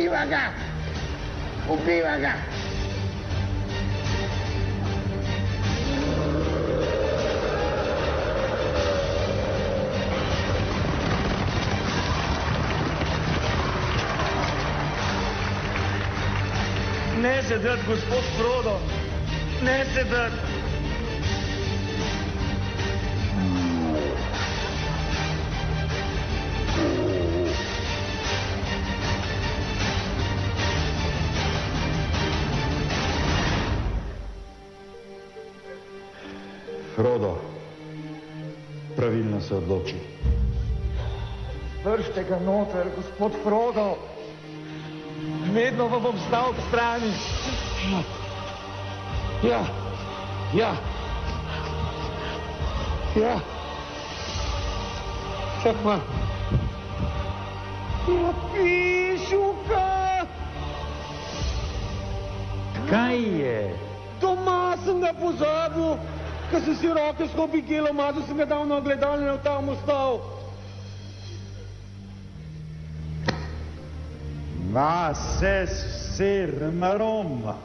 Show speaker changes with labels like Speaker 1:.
Speaker 1: Ubiva ga! Ubiva ga!
Speaker 2: Ne se dati, gospod Frodo, ne se dati.
Speaker 3: Frodo, pravilno se odloči.
Speaker 2: Držite ga noter, gospod Frodo. Vedno vam bom stal ob strani. Ja. Čak ma. Ja, pišuka!
Speaker 4: Kaj je?
Speaker 2: Doma sem ga pozabil, ko sem si roke skopi kilo mazal, sem ga dal na ogledalne, v tam ostal.
Speaker 3: Ma se sir Roma.